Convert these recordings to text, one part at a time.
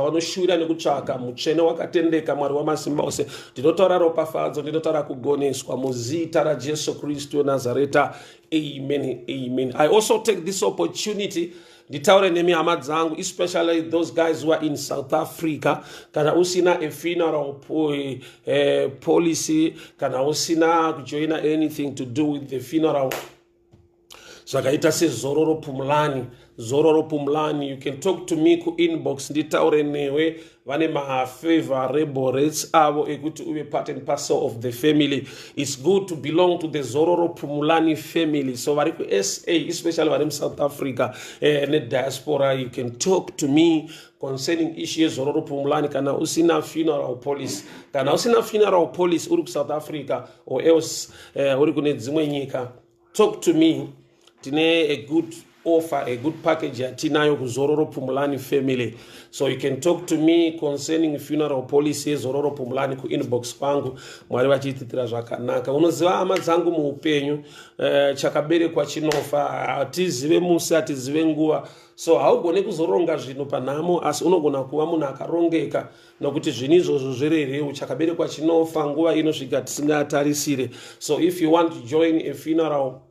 vanoshuvira nekutsvaka mutsvene wakatendeka Mwari wamasimba ose. Ndinotaura ropafadzo, ndinotaura kugoneswa muzita raJesu Kristu weNazareta. Amen, amen. I also take this opportunity nditaure nemi hama dzangu, especially those guys who are in South Africa. Kana usina a funeral policy, kana usina kujoina anything to do with the funeral, zvakaita sezororo pumlani, zororo pumlani, you can talk to me ku inbox nditaure newe. Vane favorable rates avo ekuti uve part and parcel of the family. It's good to belong to the Zororo Pumulani family. So vari ku SA, especially vari South Africa and diaspora, you can talk to me concerning issues Zororo Pumulani. Kana usina funeral police, kana usina funeral police uri ku South Africa or else uri kune dzimwe nyika, talk to me. Tine a good offer, a good package tinayo ku Zororo Pumulani family. So you can talk to me concerning funeral policy Zororo Pumulani ku inbox kwangu. Mwari vachititira zvakanaka. Unoziva hama dzangu muupenyu, chakaberekwa chinofa, atizive musi, atizive nguva. So haugone kuzoronga zvinhu panhamo, asi unogona kuva munhu akarongeka nokuti zvinhu izvozvo zverereu. Chakaberekwa chinofa, nguva inosvika tisingatarisire. So if you want to join a funeral,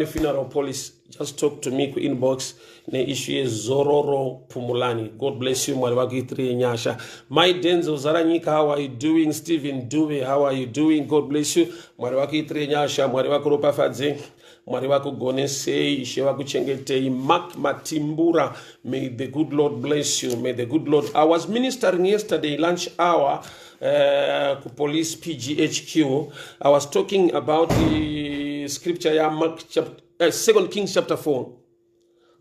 funeral police, just talk to me ku inbox ne issue Zororo Pumulani. God bless you. Mwari wakitri nyasha. My Denzel Zaranyika, how are you doing? Stephen Dube, how are you doing? God bless you. Mwari wakitri nyasha. Mwari wakuropa fadze. Mwari wakugonese. Ishe wakuchengete. Mark Matimbura. May the good Lord bless you. May the good Lord. I was ministering yesterday lunch hour. Police PGHQ. I was talking about the scripture Mark chapter 2 Kings chapter 4.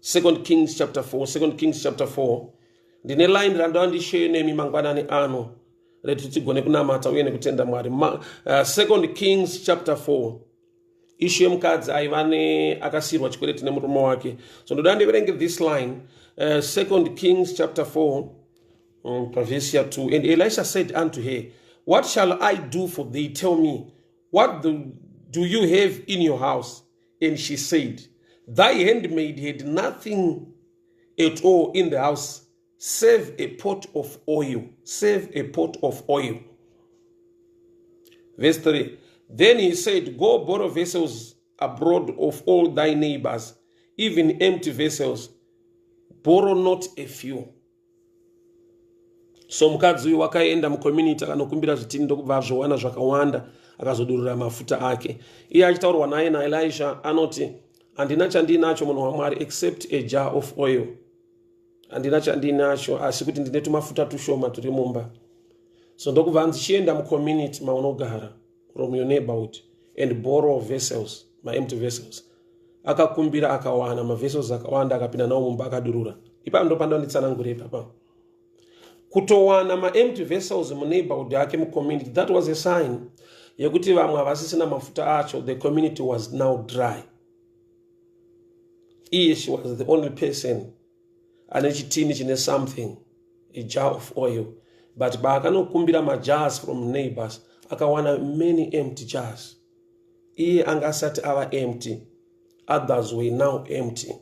2 Kings chapter 4. 2 Kings chapter 4. Ndine line randandi shene mimangwanani ano. Retuti gone kunamata uyene kutenda Mwari. 2 Kings chapter 4. Ishe mkadzi aivane akasirwa chikweleti nemurume wake. So ndodande verenge this line. 2 Kings chapter 4. Verse 2. And Elisha said unto her, what shall I do for thee? Tell me, what do you have in your house? And she said, thy handmaid had nothing at all in the house, save a pot of oil. Save a pot of oil. Verse 3. Then he said, go borrow vessels abroad of all thy neighbors, even empty vessels. Borrow not a few. So mukadzi uyu wakaenda mucommunity akanokumbira zvitini ndokubva zvowana zvakawanda akazodurura mafuta ake. Iye achitaurwa naye naElisha anoti, handina chandinacho munhu waMwari except a jar of oil. Handina chandinacho asi kuti ndine tumafuta tushoma turi mumba. So ndokubva ndichienda mucommunity maunogara from your neighborhood and borrow vessels, my empty vessels. Akakumbira akawana mavessels akawanda akapinda nawo mumba akadurura. Ipapo ndopanda nditsanangure papa. Kutowana ma empty vessels mu neighborhood yake mu community, that was a sign yekuti vamwe havasisina mafuta acho. The community was now dry. She was the only person ane chitini chine something, a jar of oil. But baakanokumbira ma jars from neighbors, akawana many empty jars. Iye angasati ava empty, others were now empty.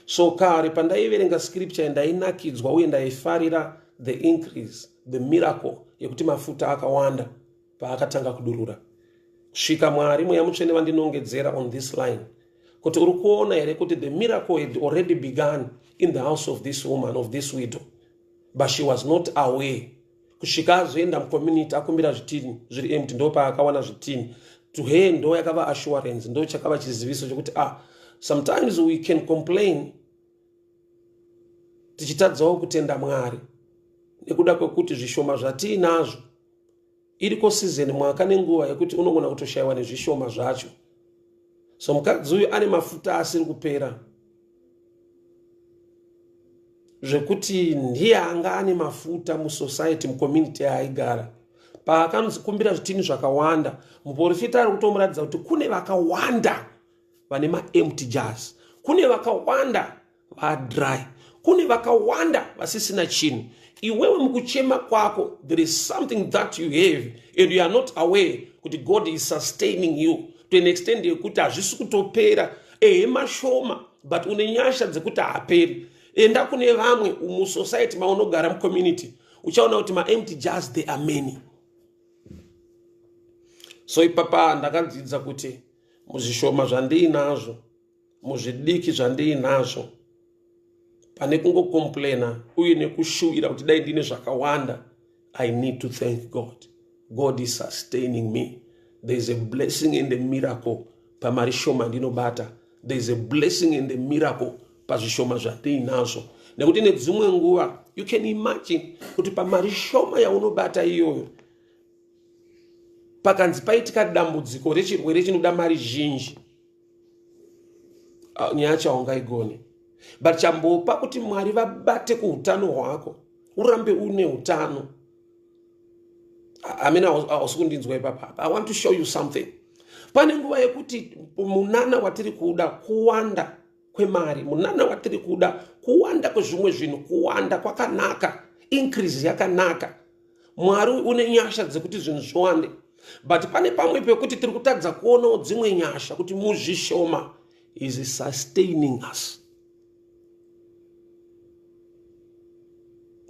So kare pandaiverenga scripture ndainakidzwa uye ndaifarira the increase, the miracle yekuti mafuta akawanda paakatanga kudurura. Kusvika Mwari mweya mutsvene vandinongedzera on this line kuti uri kuona here kuti the miracle had already begun in the house of this woman, of this widow, but she was not aware. Kusvika azoenda mucommunity akumbira zvitini zviri empty, ndo paakawana zvitini. To her ndo yakava assurance, ndo chakava chiziviso chokuti sometimes we can complain tichitadzawo kutenda Mwari nekuda kwekuti zvishoma zvatinazvo iriko season mwaka nenguva yekuti unogona kutoshayiwa nezvishoma zvacho. So mukadzi uyu ane mafuta asiri kupera zvekuti ndiye anga ane mafuta musociety, mucommunity yaaigara. Paakanokumbira zvitini zvakawanda, muprofita ari kutomuratidza kuti kune vakawanda vane ma-empty jars, kune vakawanda va-dry, kune vakawanda vasisina chinhu. Iwewe mukuchema kwako, there is something that you have and you are not aware kuti God is sustaining you to an extent yekuti hazvisi kutopera mashoma, but une nyasha dzekuti haaperi. enda kune vamwe musociety maunogara mucommunity uchaona kuti maempty jars they are many. So ipapa ndakadzidza kuti muzvishoma zvandiinazvo, muzvidiki zvandiinazvo, pane kungocomplaina uye nekushuvira kuti dai ndine zvakawanda, I need to thank God. God is sustaining me. There is a blessing in the miracle pamari shoma ndinobata. There is a blessing in the miracle pazvishoma zvandiinazvo. Nekuti nedzimwe nguva you can imagine kuti pamari shoma yaunobata iyoyo pakanzi paitika dambudziko rechirwere chinoda mari zhinji, nyaya chaungaigone. But chambopa kuti Mwari vabate kuutano hwako, urambe une utano. I mean, I was going to papa. I want to show you something. Pane nguva yekuti munana watiri kuda kuwanda kwemari, munana watiri kuda kuwanda kwezvimwe zvinhu, kuwanda kwakanaka, increase yakanaka. Mwari une nyasha dzekuti zvinhu zviwande. But pane pamwe pekuti tiri kutadza kuonawo dzimwe nyasha kuti muzvishoma is sustaining us.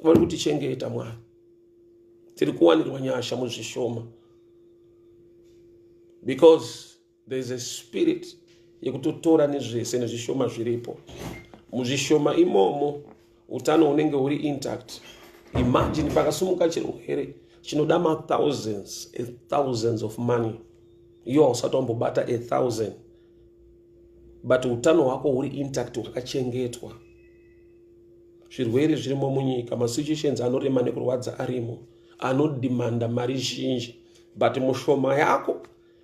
Vari kutichengeta Mwari. Tiri kuwanirwa nyasha muzvishoma. Because there is a spirit yekutotora nezvese nezvishoma zviripo. Muzvishoma imomo utano unenge uri intact. Imagine pakasumuka chirwere chinoda thousands of money. Iwo usatombobata 1,000. But utano hwako uri intact, wakachengetwa. Zvirwere zvirimo munyika, masituations anorema nekurwadza arimo, anodimanda mari zhinji. But mushoma yako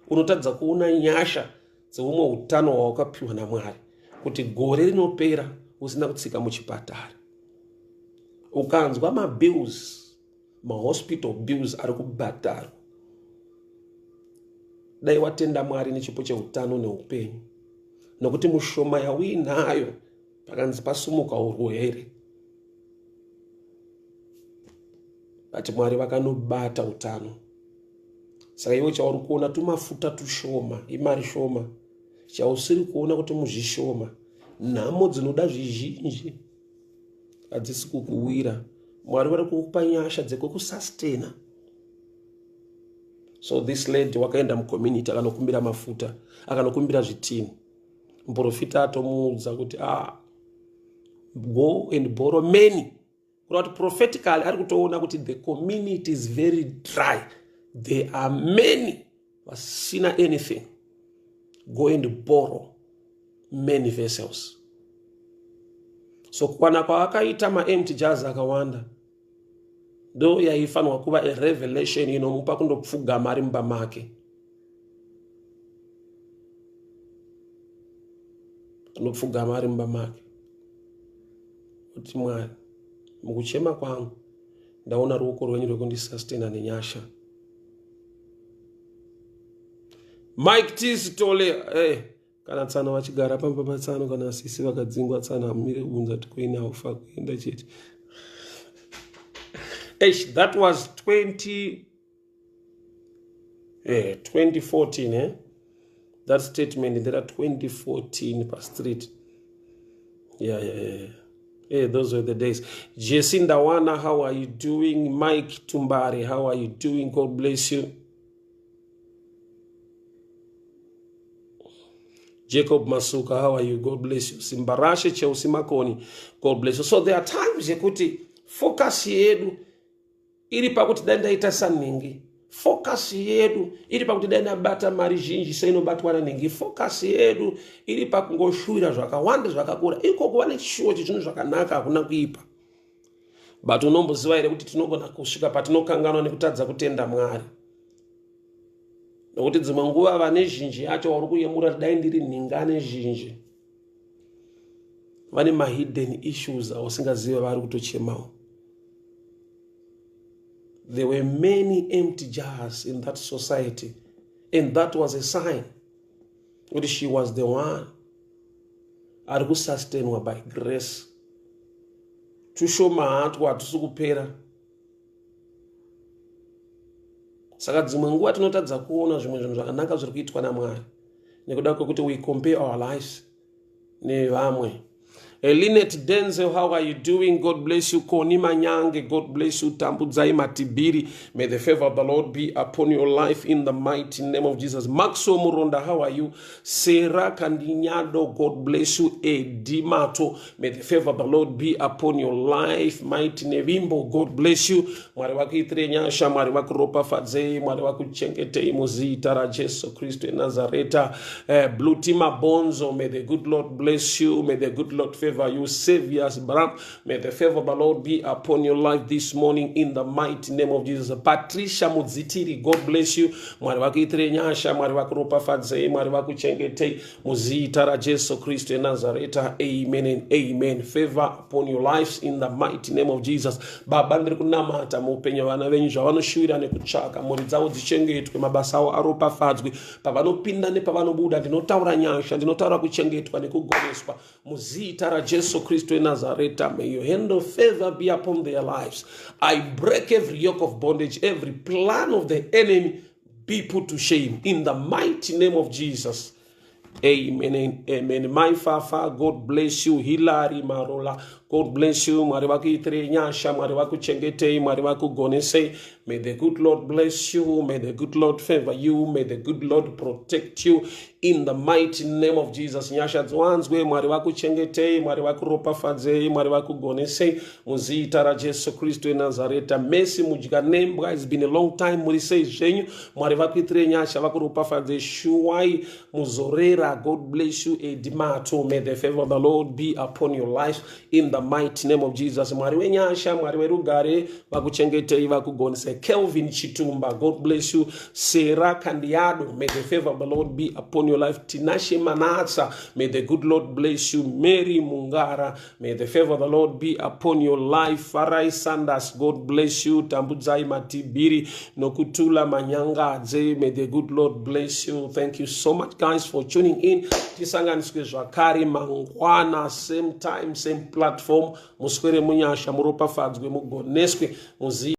unotadza kuona nyasha dzeumwe utano hwawakapiwa naMwari, kuti gore rinopera usina kutsika muchipatara. Ukanzwa mabills, mahospital bills ari kubhadharwa, dai watenda Mwari nechipo cheutano neupenyu, nokuti mushoma yauinayo pakanzi pasumuka urwere. But Mwari vakanobata utano. Saka iwe chauri kuona tumafuta tushoma, imari shoma, chausiri kuona kuti muzvishoma nhamo dzinoda zvizhinji hadzisi kukuwira. Mwari vari kukupa nyasha dzekukusustaina. So this lady wakaenda mucommunity akanokumbira mafuta, akanokumbira zvitini. Muprofita atomuudza kuti go and borrow many. Kuti prophetically ari kutoona kuti the community is very dry. There are many vasina anything. Go and borrow many vessels. So kwana kwakaita maempty jars akawanda, ndo yaifanwa kuva a revelation inomupa kundopfuga mari mumba make. Kundopfuga mari mumba make. Kuti Mwari, mukuchema kwangu ndaona ruoko rwenyu rwekundisustain nenyasha. Mike T Tole, kana tsana vachigara pamba patsano kana sisi vakadzingwa tsana amire kunza tikoina ufa kuenda chete. That was 2014, that statement in there 2014 per street. Yeah. Those were the days. Jacinda Wana, how are you doing? Mike Tumbari, how are you doing? God bless you. Jacob Masuka, how are you? God bless you. Simbarashe Cheusi Makoni, God bless you. So there are times yekuti focus yedu iri pakuti danda itasa ningi. Focus yedu iri pakuti danda bata mari zhinji seinobatwana ningi. Focus yedu iri pakungoshwira zvakawanda zvakakura. Iko kuva nechishuwo chinhu zvakanaka hakuna kuipa. But unomboziva here kuti tinogona kusvika patinokanganwa nekutadza kutenda Mwari. Nokuti dzimwe nguva vane zhinji yacho vari kuyemura dai ndiri nhingane zhinji. Vane mahidden issues ausingazive vari kutochemawo. There were many empty jars in that society, and that was a sign that she was the one ari kusustainwa by grace. Tushoma hatu hatusi kupera. Saka dzimwe nguva tinotadza kuona zvimwe zvinhu zvakanaka zviri kuitwa naMwari nekuda kwekuti we compare our lives nevamwe. Linet Denzel, how are you doing? God bless you. Konima Nyange, God bless you. Tambudzai Matibiri, may the favor of the Lord be upon your life in the mighty name of Jesus. Maxo Muronda, how are you? Sarah Candignado, God bless you. Edimato, may the favor of the Lord be upon your life. Mighty Nevimbo, God bless you. Mariwaki Trenyasha, Mariwaku Ropa Fadze, Mariwaku Chenkete, Mozita, Rajeso, Christo, Nazareta, Blutima Bonzo, may the good Lord bless you. May the good Lord favor you. Saviors, Bram, may the favor of the Lord be upon your life this morning in the mighty name of Jesus. Patricia Muzitiri, God bless you. Mariwaku Trenyasha, Mariwaku Ropa Fadze, Mariwaku Chenkete, Mozita, Rajeso, Christo, Nazareta, amen and amen. Favor upon your lives in the mighty name of Jesus. Babandri kunamata mupenya vana venyu vanoshuwira nekutsvaka mhuri dzavo dzichengetwe, mabasa avo aropafadzwe, pavanopinda nepavanobuda ndinotaura nyasha, ndinotaura kuchengetwa nekugoneswa muzita raJesu Kristu weNazareta. May your hand of favor be upon their lives. I break every yoke of bondage, every plan of the enemy be put to shame in the mighty name of Jesus. Amen and amen. My Fafa, God bless you. Hilary Marola, God bless you. Mariwaku Trenyasha, Mariwaku Chengete, Mariwaku Gonese. May the good Lord bless you. May the good Lord favor you. May the good Lord protect you in the mighty name of Jesus. Nyasha Zwanzwe, Mariwaku Chengete, Mariwaku Ropa Fadze, Mariwaku Gonese, Muzita raJesu Kristu Nazareta. Messi Mujiganemba, it's been a long time. Murise Jenyu, Mariwaku Trenyasha, Vaku Ropa Fadze, Shuai, Muzorera. God bless you. Edimato, may the favor of the Lord be upon your life in the mighty name of Jesus. Mariwe Nyasha, Mariwe Rugare, Vakuchengete, Vakugonse, Kelvin Chitumba, God bless you. Sarah Candiado, may the favor of the Lord be upon your life. Tinashe Manatsa, may the good Lord bless you. Mary Mungara, may the favor of the Lord be upon your life. Farai Sanders, God bless you. Tambudzai Matibiri, Nokutula Manyanga Adze, may the good Lord bless you. Thank you so much, guys, for tuning in. Tisanganiswe Zwakari Mangwana, same time, same platform. Muskwere Munyasha, Muropa Fadzwe, Mugoneswe, Muzi.